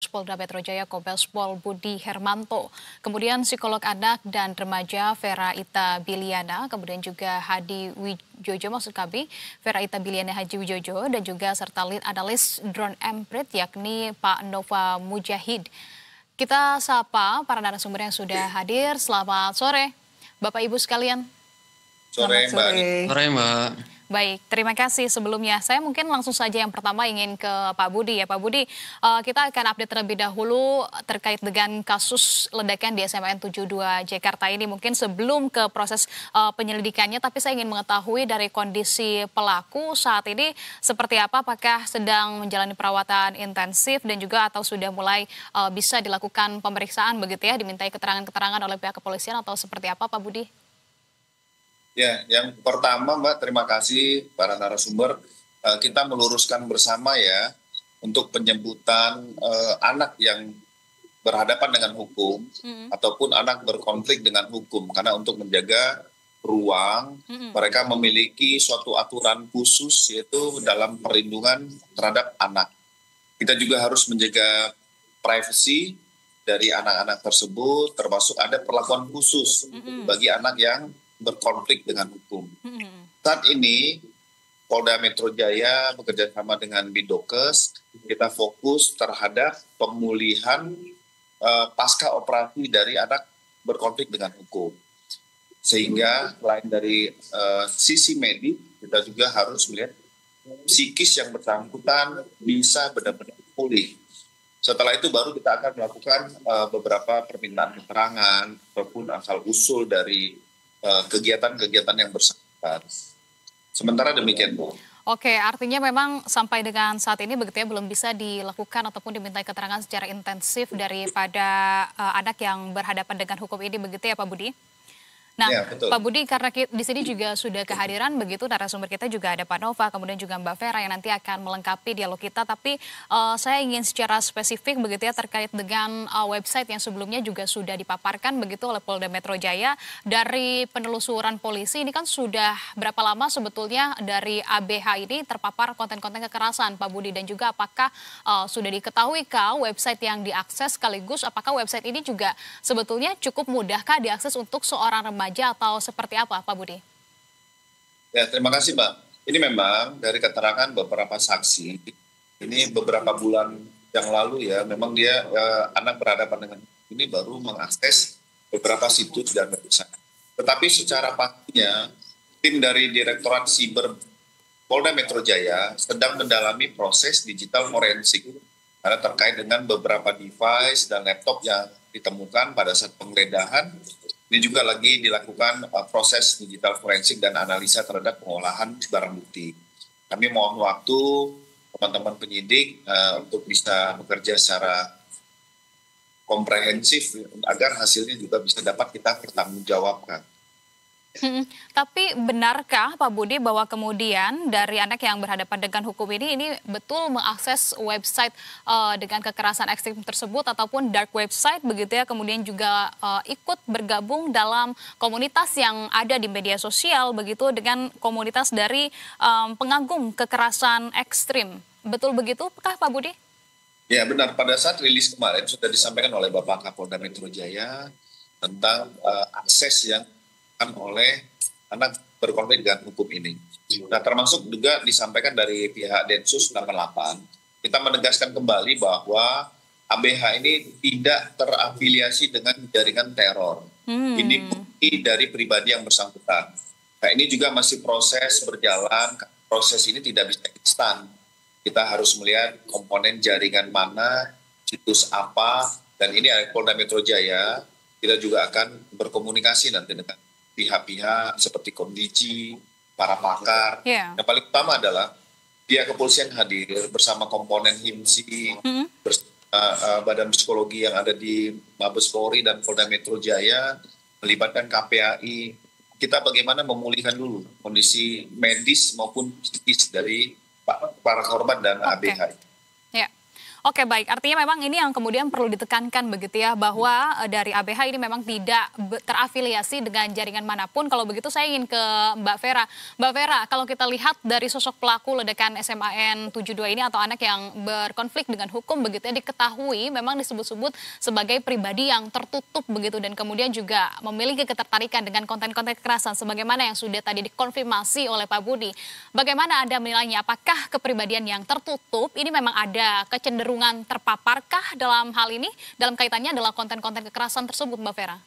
Polda Metro Jaya Kombes Pol Budi Hermanto, kemudian psikolog anak dan remaja Vera Ita Biliana, kemudian juga Hadi Wijojo maksud kami, Vera Ita Biliana Haji Wijojo, dan juga serta lead analis drone emprit yakni Pak Nova Mujahid. Kita sapa para narasumber yang sudah hadir. Selamat sore, Bapak Ibu sekalian. Sore, Mbak. Sore, Mbak. Baik, terima kasih sebelumnya. Saya mungkin langsung saja yang pertama ingin ke Pak Budi ya. Pak Budi, kita akan update terlebih dahulu terkait dengan kasus ledakan di SMAN 72 Jakarta ini. Mungkin sebelum ke proses penyelidikannya, tapi saya ingin mengetahui dari kondisi pelaku saat ini seperti apa, apakah sedang menjalani perawatan intensif dan juga atau sudah mulai bisa dilakukan pemeriksaan begitu ya, dimintai keterangan-keterangan oleh pihak kepolisian atau seperti apa Pak Budi? Ya, yang pertama Mbak, terima kasih para narasumber. Kita meluruskan bersama ya untuk penyebutan anak yang berhadapan dengan hukum ataupun anak berkonflik dengan hukum. Karena untuk menjaga ruang, mereka memiliki suatu aturan khusus yaitu dalam perlindungan terhadap anak. Kita juga harus menjaga privasi dari anak-anak tersebut, termasuk ada perlakuan khusus bagi anak yang berkonflik dengan hukum. Saat ini Polda Metro Jaya bekerja sama dengan Bidokes, kita fokus terhadap pemulihan pasca operasi dari anak berkonflik dengan hukum. Sehingga selain dari sisi medik, kita juga harus melihat psikis yang bersangkutan bisa benar-benar pulih. Setelah itu baru kita akan melakukan beberapa permintaan keterangan ataupun asal-usul dari kegiatan-kegiatan yang bersangkutan. Sementara demikian, Bu. Oke, artinya memang sampai dengan saat ini begitu ya belum bisa dilakukan ataupun dimintai keterangan secara intensif daripada anak yang berhadapan dengan hukum ini begitu ya Pak Budi? Nah, Ya, betul. Pak Budi, karena di sini juga sudah kehadiran begitu narasumber kita juga ada Pak Nova, kemudian juga Mbak Vera yang nanti akan melengkapi dialog kita. Tapi saya ingin secara spesifik begitu ya terkait dengan website yang sebelumnya juga sudah dipaparkan begitu oleh Polda Metro Jaya. Dari penelusuran polisi ini kan sudah berapa lama sebetulnya dari ABH ini terpapar konten-konten kekerasan Pak Budi, dan juga apakah sudah diketahui kah website yang diakses, sekaligus apakah website ini juga sebetulnya cukup mudahkah diakses untuk seorang remaja atau seperti apa Pak Budi? Ya, terima kasih Mbak. Ini memang dari keterangan beberapa saksi, ini beberapa bulan yang lalu ya, memang dia anak berhadapan dengan ini baru mengakses beberapa situs dan website. Tetapi secara pastinya, tim dari Direktorat Siber Polda Metro Jaya sedang mendalami proses digital forensik karena terkait dengan beberapa device dan laptop yang ditemukan pada saat penggeledahan. Ini juga lagi dilakukan proses digital forensik dan analisa terhadap pengolahan barang bukti. Kami mohon waktu teman-teman penyidik untuk bisa bekerja secara komprehensif agar hasilnya juga bisa dapat kita pertanggungjawabkan. Tapi benarkah Pak Budi bahwa kemudian dari anak yang berhadapan dengan hukum ini betul mengakses website dengan kekerasan ekstrim tersebut ataupun dark website begitu ya, kemudian juga ikut bergabung dalam komunitas yang ada di media sosial begitu dengan komunitas dari pengagum kekerasan ekstrim. Betul begitu kah Pak Budi? Ya benar, pada saat rilis kemarin sudah disampaikan oleh Bapak Kapolda Metro Jaya tentang akses yang oleh anak berkonflik dengan hukum ini. Nah, termasuk juga disampaikan dari pihak Densus 88, kita menegaskan kembali bahwa ABH ini tidak terafiliasi dengan jaringan teror. Ini bukti dari pribadi yang bersangkutan. Nah, ini juga masih proses berjalan, proses ini tidak bisa instan. Kita harus melihat komponen jaringan mana, situs apa, dan ini Polda Metro Jaya, kita juga akan berkomunikasi nanti dengan pihak-pihak seperti Kondisi, para pakar. Yang paling utama adalah pihak kepolisian hadir bersama komponen HIMSI, bersama Badan Psikologi yang ada di Mabes Polri dan Polda Metro Jaya, melibatkan KPAI. Kita bagaimana memulihkan dulu kondisi medis maupun psikis dari para korban dan ABH. Ya. Oke, baik. Artinya memang ini yang kemudian perlu ditekankan begitu ya, bahwa dari ABH ini memang tidak terafiliasi dengan jaringan manapun. Kalau begitu saya ingin ke Mbak Vera. Mbak Vera, kalau kita lihat dari sosok pelaku ledakan SMAN 72 ini atau anak yang berkonflik dengan hukum begitu ya, diketahui memang disebut-sebut sebagai pribadi yang tertutup begitu dan kemudian juga memiliki ketertarikan dengan konten-konten kekerasan sebagaimana yang sudah tadi dikonfirmasi oleh Pak Budi. Bagaimana Anda menilainya? Apakah kepribadian yang tertutup ini memang ada kecenderungan terpaparkah dalam hal ini, dalam kaitannya adalah konten-konten kekerasan tersebut, Mbak Vera?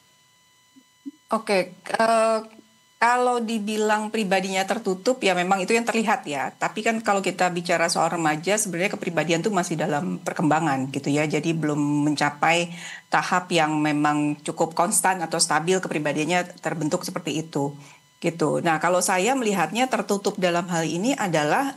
Oke, kalau dibilang pribadinya tertutup ya memang itu yang terlihat ya. Tapi kan kalau kita bicara soal remaja sebenarnya kepribadian tuh masih dalam perkembangan gitu ya. Jadi belum mencapai tahap yang memang cukup konstan atau stabil kepribadiannya terbentuk seperti itu. Gitu. Nah, kalau saya melihatnya tertutup dalam hal ini adalah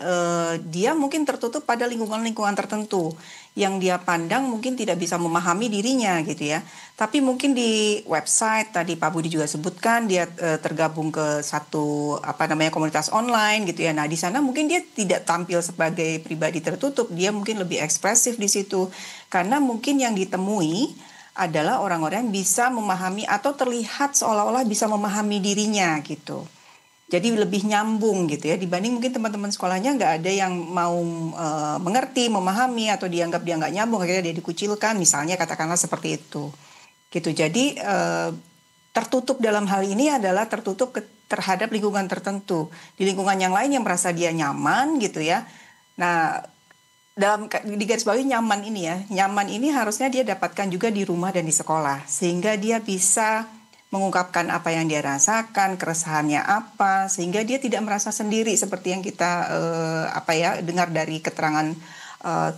dia mungkin tertutup pada lingkungan-lingkungan tertentu yang dia pandang mungkin tidak bisa memahami dirinya gitu ya. Tapi mungkin di website tadi Pak Budi juga sebutkan dia tergabung ke satu komunitas online gitu ya. Nah, di sana mungkin dia tidak tampil sebagai pribadi tertutup, dia mungkin lebih ekspresif di situ karena mungkin yang ditemui adalah orang-orang yang bisa memahami atau terlihat seolah-olah bisa memahami dirinya gitu. Jadi lebih nyambung gitu ya dibanding mungkin teman-teman sekolahnya nggak ada yang mau mengerti, memahami atau dianggap dia nggak nyambung akhirnya dia dikucilkan misalnya katakanlah seperti itu. Gitu. Jadi tertutup dalam hal ini adalah tertutup terhadap lingkungan tertentu. Di lingkungan yang lain yang merasa dia nyaman gitu ya. Nah, di garis bawah nyaman ini ya, nyaman ini harusnya dia dapatkan juga di rumah dan di sekolah sehingga dia bisa mengungkapkan apa yang dia rasakan, keresahannya apa, sehingga dia tidak merasa sendiri seperti yang kita dengar dari keterangan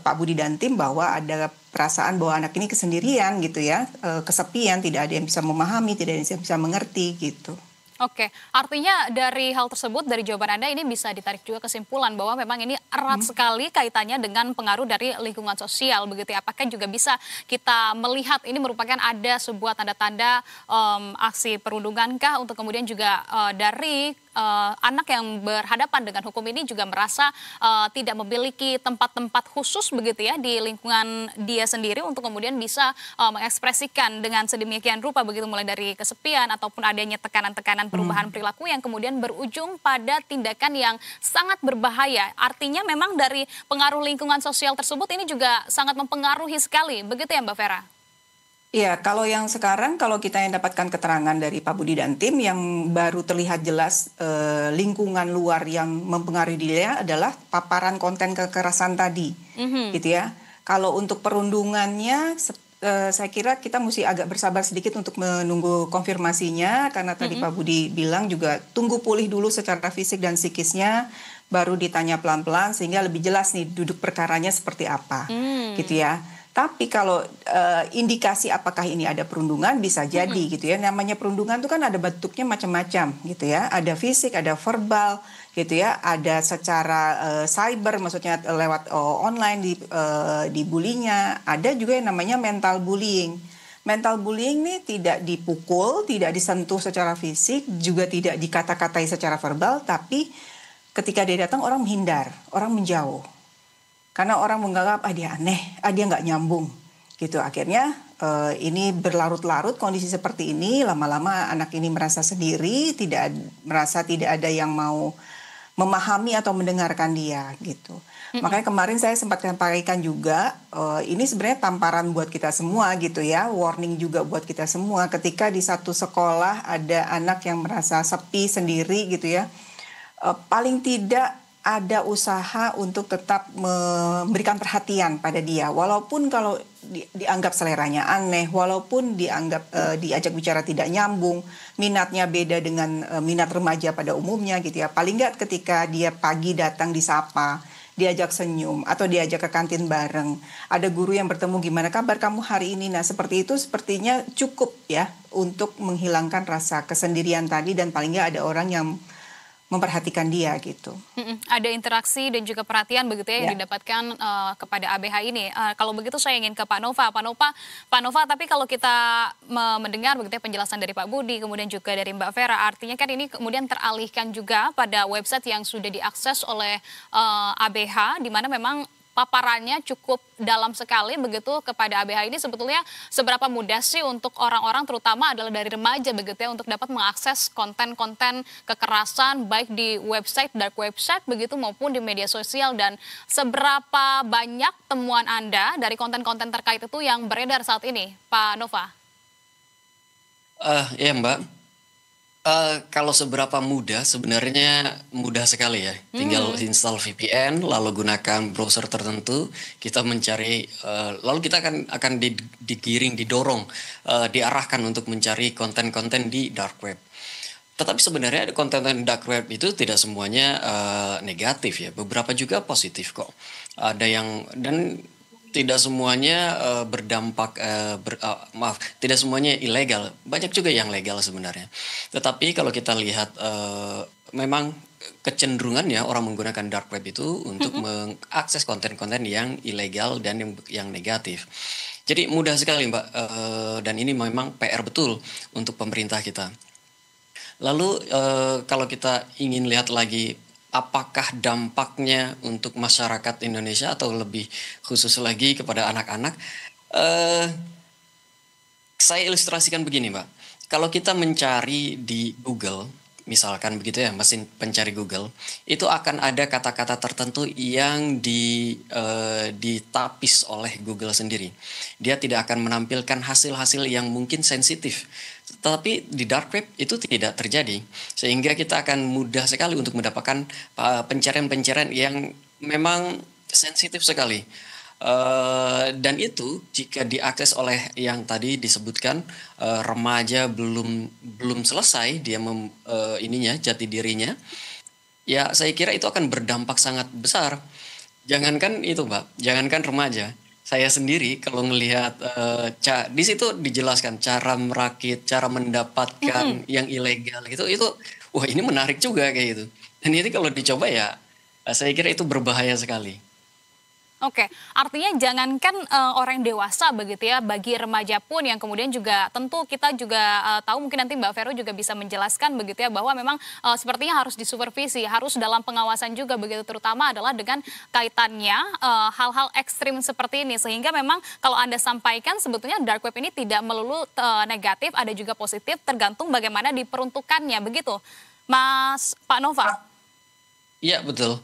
Pak Budi dan tim bahwa ada perasaan bahwa anak ini kesendirian gitu ya, kesepian, tidak ada yang bisa memahami, tidak ada yang bisa mengerti gitu. Oke, artinya dari hal tersebut, dari jawaban Anda ini bisa ditarik juga kesimpulan bahwa memang ini erat sekali kaitannya dengan pengaruh dari lingkungan sosial begitu ya. Apakah juga bisa kita melihat ini merupakan ada sebuah tanda-tanda aksi perundungankah untuk kemudian juga dari anak yang berhadapan dengan hukum ini juga merasa tidak memiliki tempat-tempat khusus begitu ya di lingkungan dia sendiri untuk kemudian bisa mengekspresikan dengan sedemikian rupa begitu mulai dari kesepian ataupun adanya tekanan-tekanan perubahan perilaku yang kemudian berujung pada tindakan yang sangat berbahaya. Artinya memang dari pengaruh lingkungan sosial tersebut ini juga sangat mempengaruhi sekali, begitu ya Mbak Vera? Iya, kalau yang sekarang kalau kita yang dapatkan keterangan dari Pak Budi dan tim yang baru terlihat jelas lingkungan luar yang mempengaruhi dia adalah paparan konten kekerasan tadi, gitu ya. Kalau untuk perundungannya saya kira kita mesti agak bersabar sedikit untuk menunggu konfirmasinya karena tadi Pak Budi bilang juga tunggu pulih dulu secara fisik dan psikisnya baru ditanya pelan-pelan sehingga lebih jelas nih duduk perkaranya seperti apa gitu ya. Tapi kalau indikasi apakah ini ada perundungan bisa jadi gitu ya. Namanya perundungan itu kan ada bentuknya macam-macam gitu ya. Ada fisik, ada verbal gitu ya. Ada secara cyber maksudnya lewat online di bullyingnya. Ada juga yang namanya mental bullying. Mental bullying ini tidak dipukul, tidak disentuh secara fisik, juga tidak dikata-katai secara verbal, tapi ketika dia datang orang menghindar, orang menjauh. Karena orang menganggap dia aneh, dia nggak nyambung, gitu. Akhirnya ini berlarut-larut kondisi seperti ini, lama-lama anak ini merasa sendiri, merasa tidak ada yang mau memahami atau mendengarkan dia, gitu. Makanya kemarin saya sempat sampaikan juga, ini sebenarnya tamparan buat kita semua, gitu ya, warning juga buat kita semua. Ketika di satu sekolah ada anak yang merasa sepi sendiri, gitu ya, paling tidak ada usaha untuk tetap memberikan perhatian pada dia. Walaupun kalau dianggap seleranya aneh, walaupun dianggap diajak bicara tidak nyambung, minatnya beda dengan minat remaja pada umumnya gitu ya. Paling nggak ketika dia pagi datang disapa, diajak senyum, atau diajak ke kantin bareng. Ada guru yang bertemu, gimana kabar kamu hari ini? Nah seperti itu sepertinya cukup ya untuk menghilangkan rasa kesendirian tadi dan paling nggak ada orang yang memperhatikan dia gitu. Ada interaksi dan juga perhatian begitu ya yang didapatkan kepada ABH ini. Kalau begitu saya ingin ke Pak Nova. Pak Nova, tapi kalau kita mendengar begitu ya penjelasan dari Pak Budi, kemudian juga dari Mbak Vera, artinya kan ini kemudian teralihkan juga pada website yang sudah diakses oleh ABH, di mana memang paparannya cukup dalam sekali begitu kepada ABH ini, sebetulnya seberapa mudah sih untuk orang-orang terutama adalah dari remaja begitu ya untuk dapat mengakses konten-konten kekerasan baik di website, dark website begitu maupun di media sosial, dan seberapa banyak temuan Anda dari konten-konten terkait itu yang beredar saat ini, Pak Nova? Ya Mbak, kalau seberapa mudah, sebenarnya mudah sekali ya. Tinggal install VPN, lalu gunakan browser tertentu, kita mencari, lalu kita akan digiring, didorong, diarahkan untuk mencari konten-konten di dark web. Tetapi sebenarnya konten dark web itu tidak semuanya negatif ya, beberapa juga positif kok. Ada yang, dan tidak semuanya berdampak, tidak semuanya ilegal. Banyak juga yang legal sebenarnya. Tetapi kalau kita lihat memang kecenderungannya orang menggunakan dark web itu untuk mengakses konten-konten yang ilegal dan yang negatif. Jadi mudah sekali Mbak, dan ini memang PR betul untuk pemerintah kita. Lalu kalau kita ingin lihat lagi apakah dampaknya untuk masyarakat Indonesia atau lebih khusus lagi kepada anak-anak, saya ilustrasikan begini Mbak. Kalau kita mencari di Google, misalkan begitu ya, mesin pencari Google, itu akan ada kata-kata tertentu yang ditapis oleh Google sendiri. Dia tidak akan menampilkan hasil-hasil yang mungkin sensitif. Tetapi di dark web itu tidak terjadi, sehingga kita akan mudah sekali untuk mendapatkan pencarian-pencarian yang memang sensitif sekali. Dan itu jika diakses oleh yang tadi disebutkan remaja belum selesai dia jati dirinya, ya saya kira itu akan berdampak sangat besar. Jangankan itu Mbak, jangankan remaja. Saya sendiri kalau melihat di situ dijelaskan cara merakit, cara mendapatkan yang ilegal gitu, itu wah ini menarik juga kayak gitu. Dan ini kalau dicoba ya saya kira itu berbahaya sekali. Oke, artinya jangankan orang dewasa begitu ya, bagi remaja pun yang kemudian juga tentu kita juga tahu, mungkin nanti Mbak Vero juga bisa menjelaskan begitu ya, bahwa memang sepertinya harus disupervisi, harus dalam pengawasan juga begitu, terutama adalah dengan kaitannya hal-hal ekstrim seperti ini, sehingga memang kalau Anda sampaikan sebetulnya dark web ini tidak melulu negatif, ada juga positif, tergantung bagaimana diperuntukannya begitu, Pak Nova. Iya betul.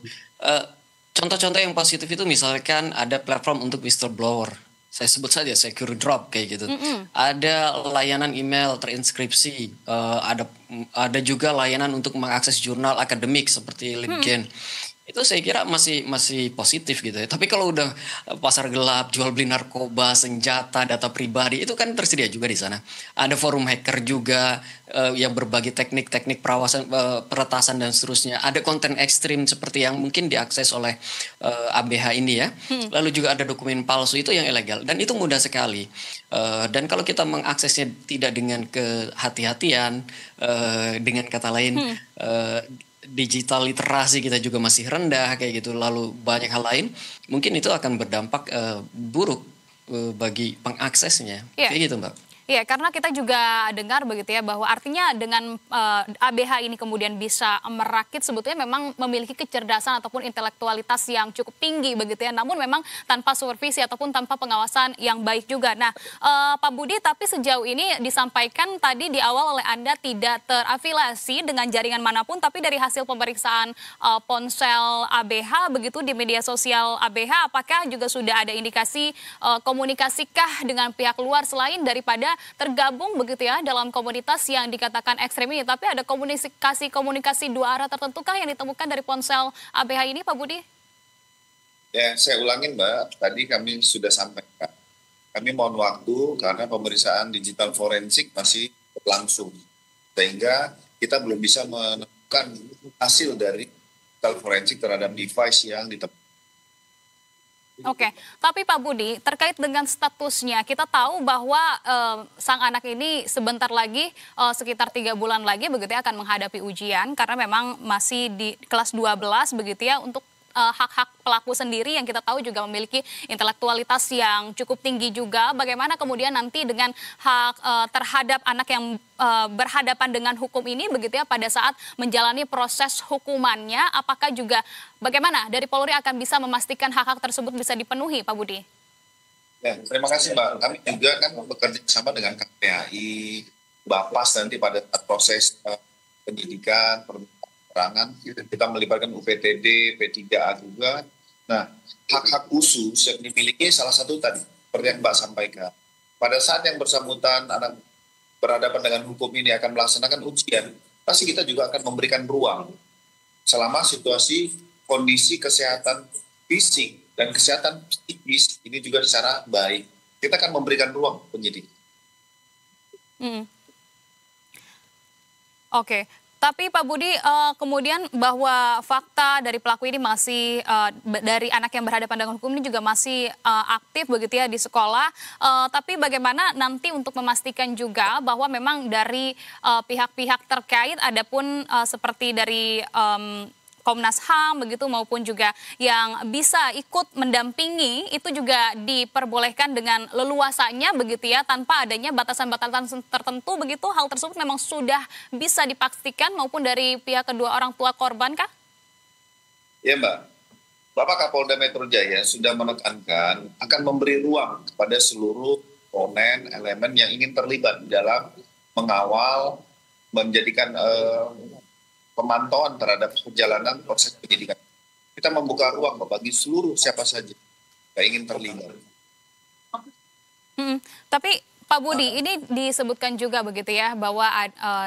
Contoh-contoh yang positif itu misalkan ada platform untuk whistleblower. Saya sebut saja Secure Drop kayak gitu. Ada layanan email terinskripsi. Ada juga layanan untuk mengakses jurnal akademik seperti LibGen. Itu saya kira masih positif gitu ya. Tapi kalau udah pasar gelap, jual beli narkoba, senjata, data pribadi, itu kan tersedia juga di sana. Ada forum hacker juga yang berbagi teknik-teknik peretasan dan seterusnya. Ada konten ekstrim seperti yang mungkin diakses oleh ABH ini ya. Lalu juga ada dokumen palsu, itu yang ilegal. Dan itu mudah sekali. Dan kalau kita mengaksesnya tidak dengan kehati-hatian, dengan kata lain, digital literasi kita juga masih rendah kayak gitu, lalu banyak hal lain, mungkin itu akan berdampak buruk bagi pengaksesnya. Kayak gitu Mbak. Iya, karena kita juga dengar begitu ya, bahwa artinya dengan ABH ini kemudian bisa merakit, sebetulnya memang memiliki kecerdasan ataupun intelektualitas yang cukup tinggi begitu ya, namun memang tanpa supervisi ataupun tanpa pengawasan yang baik juga. Nah, Pak Budi, tapi sejauh ini disampaikan tadi di awal oleh Anda tidak terafiliasi dengan jaringan manapun, tapi dari hasil pemeriksaan ponsel ABH begitu di media sosial ABH, apakah juga sudah ada indikasi komunikasikah dengan pihak luar selain daripada tergabung begitu ya dalam komunitas yang dikatakan ekstrem ini, tapi ada komunikasi dua arah tertentukah yang ditemukan dari ponsel ABH ini, Pak Budi? Ya, saya ulangin Mbak, tadi kami sudah sampaikan. Kami mohon waktu karena pemeriksaan digital forensik masih berlangsung, sehingga kita belum bisa menemukan hasil dari digital forensik terhadap device yang ditemukan. Oke, tapi Pak Budi, terkait dengan statusnya, kita tahu bahwa sang anak ini sebentar lagi, sekitar 3 bulan lagi begitu ya, akan menghadapi ujian, karena memang masih di kelas 12 begitu ya, untuk hak-hak pelaku sendiri yang kita tahu juga memiliki intelektualitas yang cukup tinggi juga. Bagaimana kemudian nanti dengan hak terhadap anak yang berhadapan dengan hukum ini begitu ya pada saat menjalani proses hukumannya, apakah juga bagaimana dari Polri akan bisa memastikan hak-hak tersebut bisa dipenuhi, Pak Budi? Ya, terima kasih Mbak. Kami juga kan bekerja sama dengan KPAI, Bapas nanti pada saat proses penyidikan, keterangan, kita melibatkan UPTD, P3A juga. Nah, hak-hak khusus yang dimiliki salah satu tadi, seperti yang Mbak sampaikan. Pada saat yang bersangkutan anak berhadapan dengan hukum ini akan melaksanakan ujian, pasti kita juga akan memberikan ruang selama situasi kondisi kesehatan fisik dan kesehatan psikis ini juga secara baik. Kita akan memberikan ruang penyidik. Oke. Tapi Pak Budi, kemudian bahwa fakta dari pelaku ini masih, dari anak yang berhadapan dengan hukum ini juga masih aktif begitu ya di sekolah. Tapi bagaimana nanti untuk memastikan juga bahwa memang dari pihak-pihak terkait, adapun seperti dari Komnas HAM begitu maupun juga yang bisa ikut mendampingi itu juga diperbolehkan dengan leluasanya begitu ya tanpa adanya batasan-batasan tertentu begitu, hal tersebut memang sudah bisa dipastikan maupun dari pihak kedua orang tua korban kah? Ya Mbak, Bapak Kapolda Metro Jaya sudah menekankan akan memberi ruang kepada seluruh komponen elemen yang ingin terlibat dalam mengawal menjadikan pemantauan terhadap perjalanan proses penyidikan. Kita membuka ruang bagi seluruh siapa saja yang ingin terlibat. Tapi Pak Budi, ini disebutkan juga begitu ya bahwa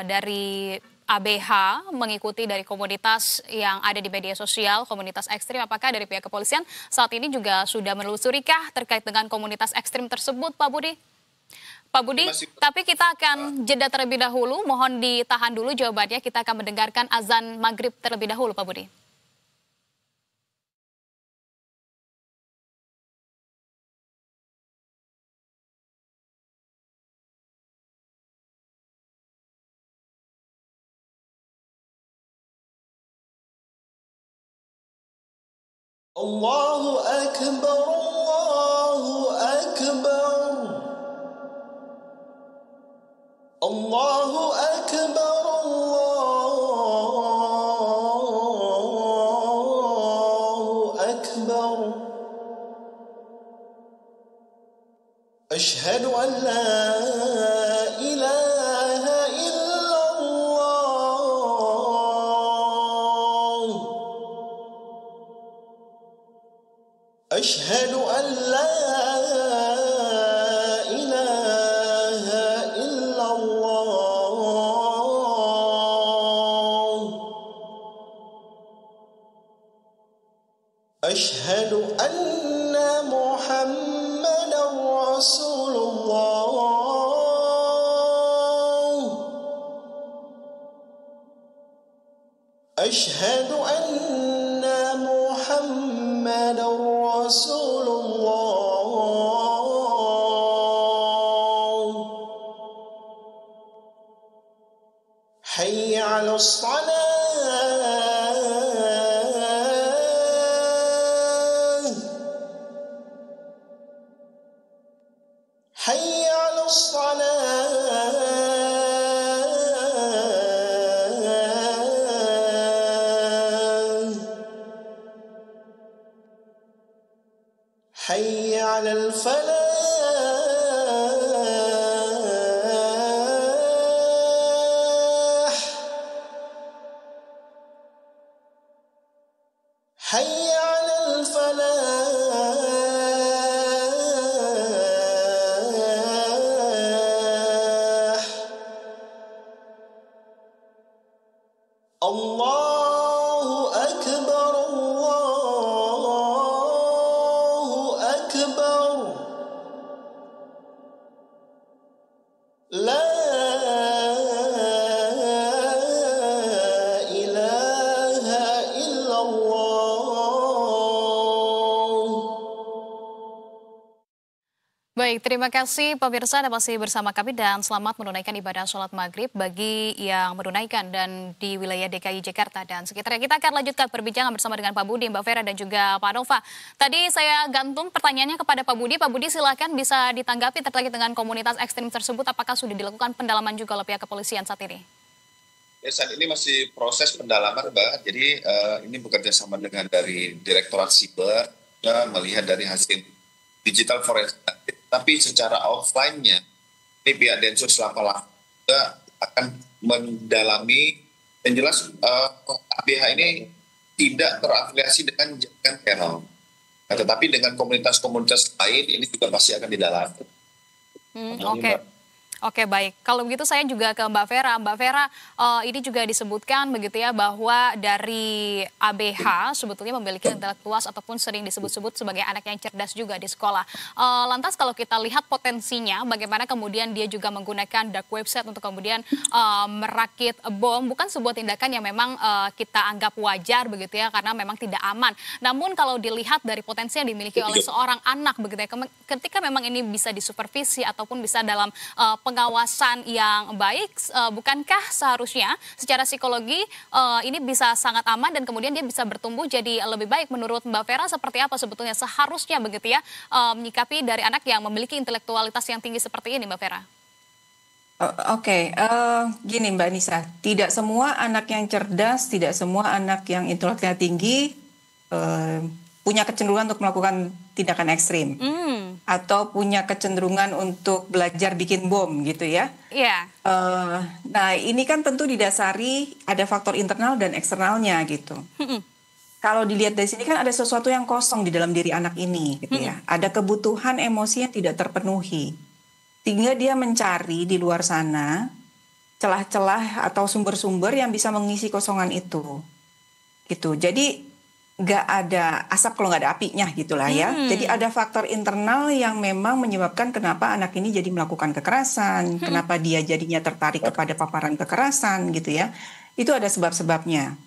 dari ABH mengikuti dari komunitas yang ada di media sosial, komunitas ekstrim, apakah dari pihak kepolisian saat ini juga sudah menelusurikah terkait dengan komunitas ekstrim tersebut, Pak Budi? Pak Budi, tapi kita akan jeda terlebih dahulu, mohon ditahan dulu jawabannya, kita akan mendengarkan azan maghrib terlebih dahulu, Pak Budi. Allahu Akbar, Allahu Akbar. Allahu Akbar, Allahu Akbar. Asyhadu an la ilaha illallah. Asyhadu an la أشهد أن محمدا رسول الله أشهد أن محمدا رسول الله حي على الصلاة حي على الصلاة حي على الفلاح حي على الفلاح Baik, terima kasih pemirsa Anda masih bersama kami dan selamat menunaikan ibadah sholat maghrib bagi yang menunaikan dan di wilayah DKI Jakarta dan sekitarnya. Kita akan lanjutkan perbincangan bersama dengan Pak Budi, Mbak Vera dan juga Pak Nova. Tadi saya gantung pertanyaannya kepada Pak Budi. Pak Budi silakan bisa ditanggapi terkait dengan komunitas ekstrim tersebut. Apakah sudah dilakukan pendalaman juga oleh pihak kepolisian saat ini? Ya, saat ini masih proses pendalaman, Mbak. Jadi ini bekerja sama dengan dari Direktorat Siber, kita melihat dari hasil digital forensik. Tapi secara offline-nya, ini pihak Densus 88 juga akan mendalami, yang jelas ABH ini tidak terafiliasi dengan jaringan teror. Nah, tetapi dengan komunitas-komunitas lain ini juga pasti akan didalami. Oke. Oke, baik. Kalau begitu saya juga ke Mbak Vera. Mbak Vera, ini juga disebutkan begitu ya bahwa dari ABH sebetulnya memiliki intelektual ataupun sering disebut-sebut sebagai anak yang cerdas juga di sekolah. Lantas kalau kita lihat potensinya, bagaimana kemudian dia juga menggunakan dark website untuk kemudian merakit bom, bukan sebuah tindakan yang memang kita anggap wajar begitu ya, karena memang tidak aman. Namun kalau dilihat dari potensi yang dimiliki oleh seorang anak begitu ya, ketika memang ini bisa disupervisi ataupun bisa dalam pengawasan yang baik, bukankah seharusnya secara psikologi ini bisa sangat aman dan kemudian dia bisa bertumbuh jadi lebih baik? Menurut Mbak Vera seperti apa sebetulnya seharusnya begitu ya menyikapi dari anak yang memiliki intelektualitas yang tinggi seperti ini, Mbak Vera? Gini Mbak Nisa, tidak semua anak yang cerdas, tidak semua anak yang intelektualnya tinggi punya kecenderungan untuk melakukan tindakan ekstrim atau punya kecenderungan untuk belajar bikin bom gitu ya. Iya. Nah ini kan tentu didasari ada faktor internal dan eksternalnya gitu. Kalau dilihat dari sini kan ada sesuatu yang kosong di dalam diri anak ini gitu ya. Ada kebutuhan emosi yang tidak terpenuhi. Sehingga dia mencari di luar sana celah-celah atau sumber-sumber yang bisa mengisi kosongan itu. Gitu. Jadi nggak ada asap kalau nggak ada apinya gitulah ya. Jadi ada faktor internal yang memang menyebabkan kenapa anak ini jadi melakukan kekerasan, kenapa dia jadinya tertarik kepada paparan kekerasan gitu ya. Itu ada sebab-sebabnya.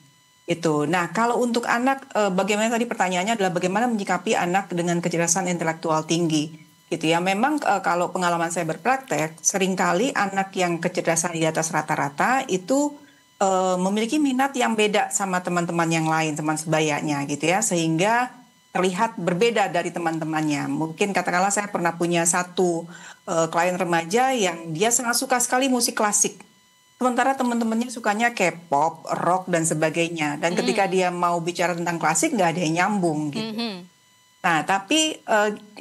Itu. Nah kalau untuk anak, bagaimana tadi pertanyaannya adalah bagaimana menyikapi anak dengan kecerdasan intelektual tinggi gitu ya. Memang kalau pengalaman saya berpraktek, seringkali anak yang kecerdasan di atas rata-rata itu memiliki minat yang beda sama teman-teman yang lain, teman sebayanya gitu ya, sehingga terlihat berbeda dari teman-temannya. Mungkin katakanlah saya pernah punya satu klien remaja yang dia sangat suka sekali musik klasik. Sementara teman-temannya sukanya K-pop, rock dan sebagainya. Dan ketika dia mau bicara tentang klasik nggak ada yang nyambung gitu. Nah, tapi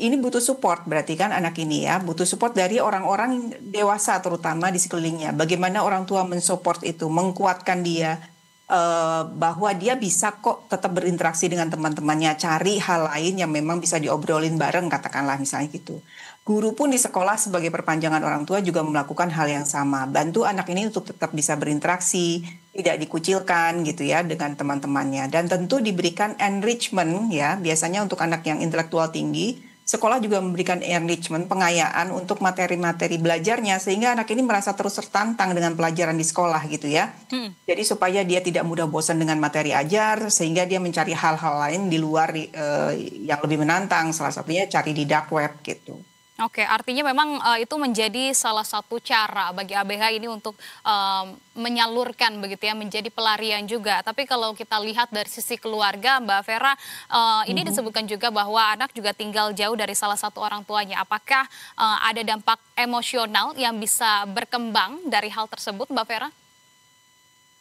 ini butuh support berarti kan anak ini ya, butuh support dari orang-orang dewasa terutama di sekelilingnya. Bagaimana orang tua mensupport itu, mengkuatkan dia bahwa dia bisa kok tetap berinteraksi dengan teman-temannya, cari hal lain yang memang bisa diobrolin bareng katakanlah misalnya gitu. Guru pun di sekolah sebagai perpanjangan orang tua juga melakukan hal yang sama. Bantu anak ini untuk tetap bisa berinteraksi, tidak dikucilkan gitu ya dengan teman-temannya. Dan tentu diberikan enrichment ya, biasanya untuk anak yang intelektual tinggi, sekolah juga memberikan enrichment, pengayaan untuk materi-materi belajarnya sehingga anak ini merasa terus tertantang dengan pelajaran di sekolah gitu ya. Jadi supaya dia tidak mudah bosan dengan materi ajar sehingga dia mencari hal-hal lain di luar yang lebih menantang, salah satunya cari di dark web gitu. Oke, artinya memang itu menjadi salah satu cara bagi ABH ini untuk menyalurkan begitu ya, menjadi pelarian juga. Tapi kalau kita lihat dari sisi keluarga, Mbak Vera, ini disebutkan juga bahwa anak juga tinggal jauh dari salah satu orang tuanya. Apakah ada dampak emosional yang bisa berkembang dari hal tersebut, Mbak Vera?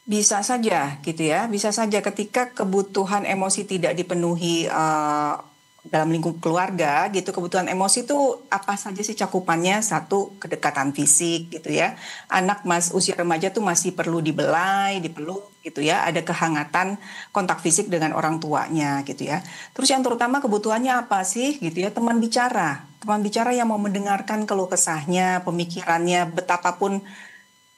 Bisa saja gitu ya, bisa saja ketika kebutuhan emosi tidak dipenuhi dalam lingkup keluarga gitu, kebutuhan emosi itu apa saja sih cakupannya? Satu, kedekatan fisik gitu ya. Anak usia remaja tuh masih perlu dibelai, dipeluk gitu ya. Ada kehangatan kontak fisik dengan orang tuanya gitu ya. Terus yang terutama kebutuhannya apa sih gitu ya? Teman bicara yang mau mendengarkan keluh kesahnya, pemikirannya, betapapun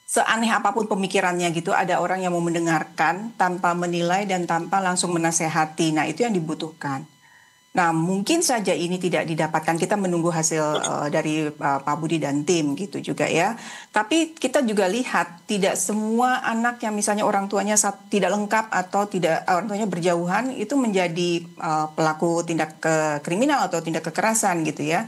seaneh apapun pemikirannya gitu, ada orang yang mau mendengarkan tanpa menilai dan tanpa langsung menasehati. Nah itu yang dibutuhkan. Nah mungkin saja ini tidak didapatkan, kita menunggu hasil dari Pak Budi dan tim gitu juga ya. Tapi kita juga lihat tidak semua anak yang misalnya orang tuanya tidak lengkap atau tidak orang tuanya berjauhan itu menjadi pelaku tindak kriminal atau tindak kekerasan gitu ya.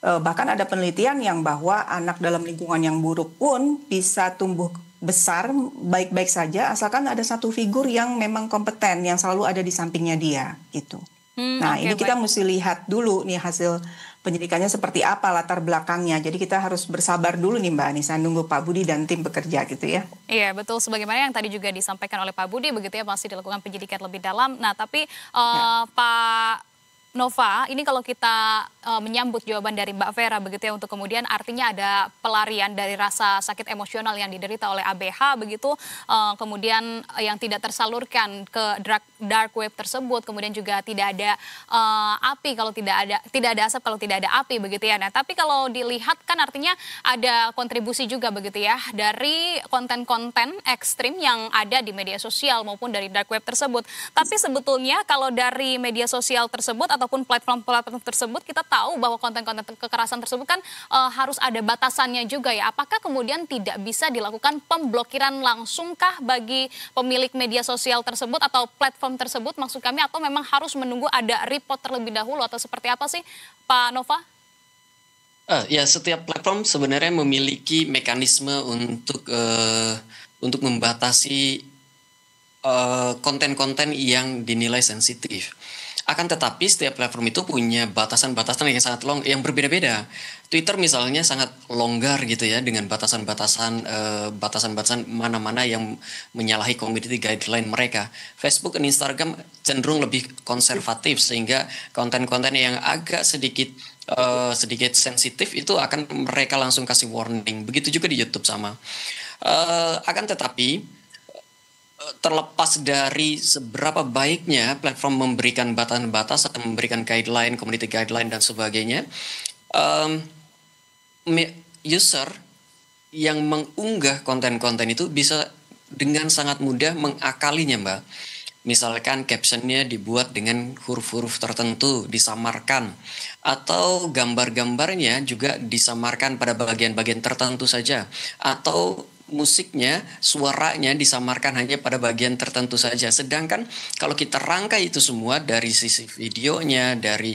Bahkan ada penelitian yang bahwa anak dalam lingkungan yang buruk pun bisa tumbuh besar baik-baik saja asalkan ada satu figur yang memang kompeten yang selalu ada di sampingnya dia gitu. Nah, Oke, ini kita baik. mesti lihat dulu nih hasil penyidikannya seperti apa latar belakangnya. Jadi kita harus bersabar dulu nih Mbak Anissa, nunggu Pak Budi dan tim bekerja gitu ya. Iya, betul. Sebagaimana yang tadi juga disampaikan oleh Pak Budi, begitu ya, masih dilakukan penyidikan lebih dalam. Nah, tapi Ya. Pak Nova, ini kalau kita menyambut jawaban dari Mbak Vera begitu ya, untuk kemudian artinya ada pelarian dari rasa sakit emosional yang diderita oleh ABH begitu, kemudian yang tidak tersalurkan ke dark web tersebut, kemudian juga tidak ada api kalau tidak ada asap kalau tidak ada api begitu ya. Nah, tapi kalau dilihat kan artinya ada kontribusi juga begitu ya dari konten-konten ekstrim yang ada di media sosial maupun dari dark web tersebut. Tapi sebetulnya kalau dari media sosial tersebut ataupun platform-platform tersebut, kita tahu bahwa konten-konten kekerasan tersebut kan harus ada batasannya juga ya. Apakah kemudian tidak bisa dilakukan pemblokiran langsungkah bagi pemilik media sosial tersebut atau platform tersebut maksud kami, atau memang harus menunggu ada report terlebih dahulu atau seperti apa sih Pak Nova? Ya, setiap platform sebenarnya memiliki mekanisme untuk membatasi konten-konten yang dinilai sensitif. Akan tetapi setiap platform itu punya batasan-batasan yang sangat yang berbeda-beda. Twitter misalnya sangat longgar gitu ya, dengan batasan-batasan mana-mana yang menyalahi community guideline mereka. Facebook dan Instagram cenderung lebih konservatif, sehingga konten-konten yang agak sedikit sensitif itu akan mereka langsung kasih warning. Begitu juga di YouTube sama. Akan tetapi terlepas dari seberapa baiknya platform memberikan batasan-batasan, memberikan guideline, community guideline dan sebagainya, user yang mengunggah konten-konten itu bisa dengan sangat mudah mengakalinya, Mbak. Misalkan captionnya dibuat dengan huruf-huruf tertentu, disamarkan, atau gambar-gambarnya juga disamarkan pada bagian-bagian tertentu saja, atau musiknya, suaranya disamarkan hanya pada bagian tertentu saja. Sedangkan kalau kita rangkai itu semua dari sisi videonya, dari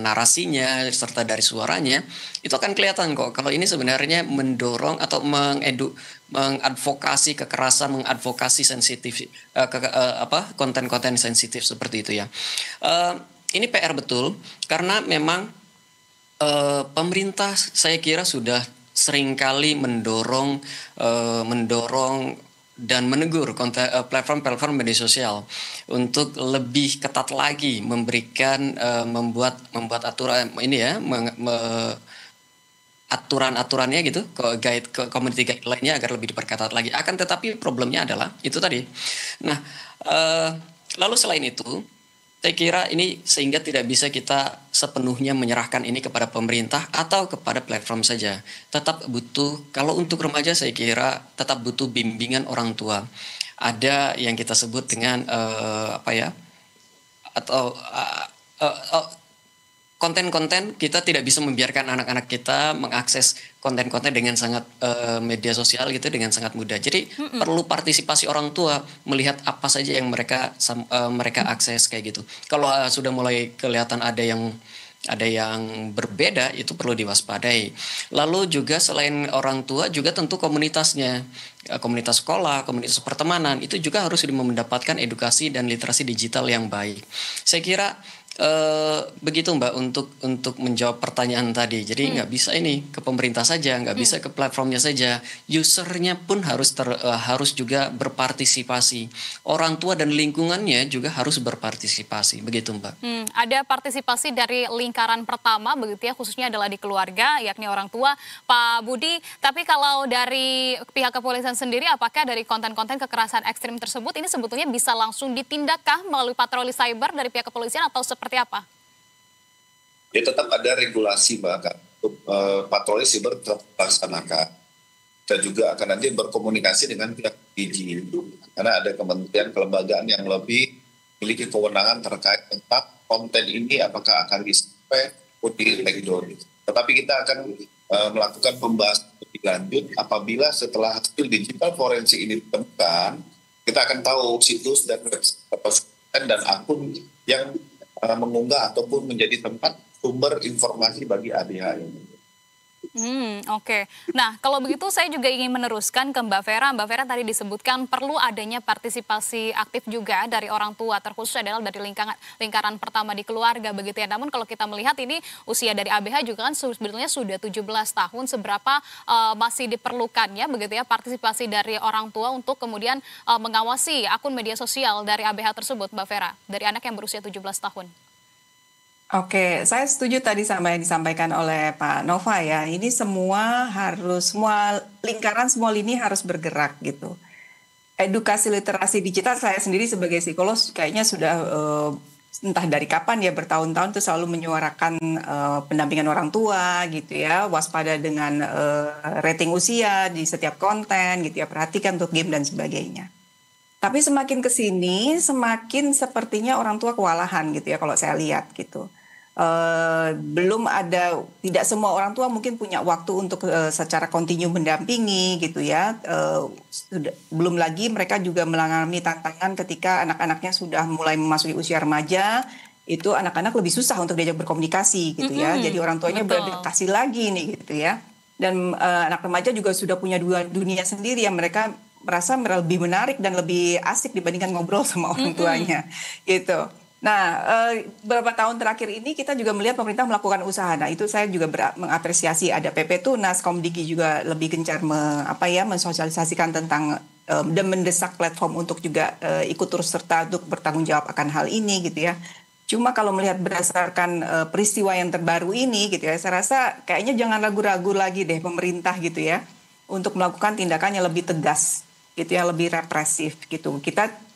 narasinya, serta dari suaranya, itu akan kelihatan kok kalau ini sebenarnya mendorong atau mengadvokasi kekerasan, mengadvokasi sensitif, konten-konten sensitif seperti itu ya. Ini PR betul karena memang pemerintah saya kira sudah seringkali mendorong dan menegur platform-platform media sosial untuk lebih ketat lagi memberikan membuat aturan ini ya, aturan-aturannya gitu, ke community guideline-nya agar lebih diperketat lagi. Akan tetapi problemnya adalah itu tadi. Nah, lalu selain itu, saya kira ini sehingga tidak bisa kita sepenuhnya menyerahkan ini kepada pemerintah atau kepada platform saja. Tetap butuh, kalau untuk remaja saya kira tetap butuh bimbingan orang tua. Ada yang kita sebut dengan konten-konten, kita tidak bisa membiarkan anak-anak kita mengakses konten-konten dengan sangat media sosial gitu dengan sangat mudah. Jadi perlu partisipasi orang tua melihat apa saja yang mereka akses kayak gitu. Kalau sudah mulai kelihatan ada yang berbeda, itu perlu diwaspadai. Lalu juga selain orang tua juga tentu komunitasnya, komunitas sekolah, komunitas pertemanan itu juga harus mendapatkan edukasi dan literasi digital yang baik. Saya kira begitu Mbak untuk menjawab pertanyaan tadi. Jadi nggak bisa ini ke pemerintah saja, nggak bisa ke platformnya saja. Usernya pun harus juga berpartisipasi. Orang tua dan lingkungannya juga harus berpartisipasi. Begitu Mbak. Ada partisipasi dari lingkaran pertama begitu ya, khususnya adalah di keluarga, yakni orang tua, Pak Budi. Tapi kalau dari pihak kepolisian sendiri, apakah dari konten-konten kekerasan ekstrim tersebut ini sebetulnya bisa langsung ditindakkah melalui patroli cyber dari pihak kepolisian atau seperti apa? Ya tetap ada regulasi Mbak, untuk patroli cyber tetap dilaksanakan. Kita juga akan nanti berkomunikasi dengan pihak DIGI, karena ada kementerian kelembagaan yang lebih memiliki kewenangan terkait tentang konten ini apakah akan disampai di regulasi. Tetapi kita akan melakukan pembahasan lebih lanjut apabila setelah hasil digital forensik ini ditemukan, kita akan tahu situs dan website dan akun yang mengunggah ataupun menjadi tempat sumber informasi bagi ABH ini. Oke. Nah, kalau begitu saya juga ingin meneruskan ke Mbak Vera. Mbak Vera tadi disebutkan perlu adanya partisipasi aktif juga dari orang tua, terkhusus adalah dari lingkaran pertama di keluarga begitu ya. Namun kalau kita melihat ini usia dari ABH juga kan sebetulnya sudah 17 tahun, seberapa masih diperlukannya begitu ya partisipasi dari orang tua untuk kemudian mengawasi akun media sosial dari ABH tersebut, Mbak Vera, dari anak yang berusia 17 tahun. Oke, saya setuju tadi sama yang disampaikan oleh Pak Nova ya. Ini semua lingkaran, semua lini harus bergerak gitu. Edukasi literasi digital, saya sendiri sebagai psikolog kayaknya sudah entah dari kapan ya, bertahun-tahun tuh selalu menyuarakan pendampingan orang tua gitu ya, waspada dengan rating usia di setiap konten gitu ya, perhatikan untuk game dan sebagainya. Tapi semakin ke sini, semakin sepertinya orang tua kewalahan gitu ya kalau saya lihat gitu. Tidak semua orang tua mungkin punya waktu untuk secara kontinu mendampingi gitu ya. Belum lagi mereka juga mengalami tantangan ketika anak-anaknya sudah mulai memasuki usia remaja, itu anak-anak lebih susah untuk diajak berkomunikasi gitu ya. Jadi orang tuanya beradaptasi lagi nih gitu ya. Dan anak remaja juga sudah punya dunia sendiri yang mereka merasa lebih menarik dan lebih asik dibandingkan ngobrol sama orang tuanya gitu. Nah, beberapa tahun terakhir ini kita juga melihat pemerintah melakukan usaha. Nah, itu saya juga mengapresiasi, ada PP Tunas, Komdigi juga lebih gencar mensosialisasikan tentang dan mendesak platform untuk juga ikut turut serta untuk bertanggung jawab akan hal ini gitu ya. Cuma kalau melihat berdasarkan peristiwa yang terbaru ini gitu ya, saya rasa kayaknya jangan ragu-ragu lagi deh pemerintah gitu ya untuk melakukan tindakan yang lebih tegas gitu ya, lebih represif gitu. Kita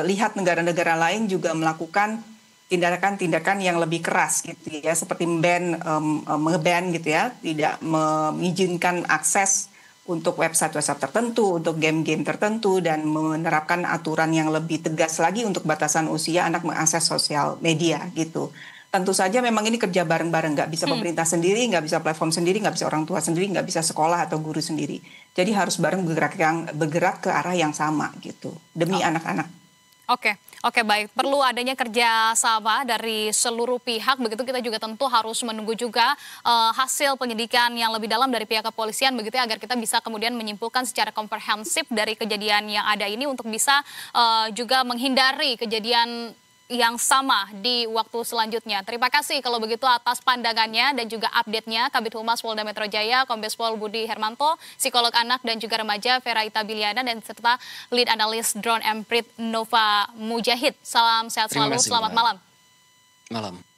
lihat negara-negara lain juga melakukan tindakan-tindakan yang lebih keras gitu ya, seperti nge-ban gitu ya, tidak mengizinkan akses untuk website-website tertentu, untuk game-game tertentu, dan menerapkan aturan yang lebih tegas lagi untuk batasan usia anak mengakses sosial media gitu. Tentu saja memang ini kerja bareng-bareng, nggak bisa pemerintah sendiri, nggak bisa platform sendiri, nggak bisa orang tua sendiri, nggak bisa sekolah atau guru sendiri. Jadi harus bareng bergerak ke arah yang sama gitu, demi anak-anak. Oke, baik. Perlu adanya kerjasama dari seluruh pihak, begitu kita juga tentu harus menunggu juga hasil penyidikan yang lebih dalam dari pihak kepolisian, begitu ya, agar kita bisa kemudian menyimpulkan secara komprehensif dari kejadian yang ada ini untuk bisa juga menghindari kejadian yang sama di waktu selanjutnya. Terima kasih kalau begitu atas pandangannya dan juga update-nya Kabid Humas Polda Metro Jaya, Kombes Pol Budi Hermanto, psikolog anak dan juga remaja Vera Itabiliana, dan serta lead analis drone Emprit Nova Mujahid. Salam sehat selalu, selamat malam. Malam.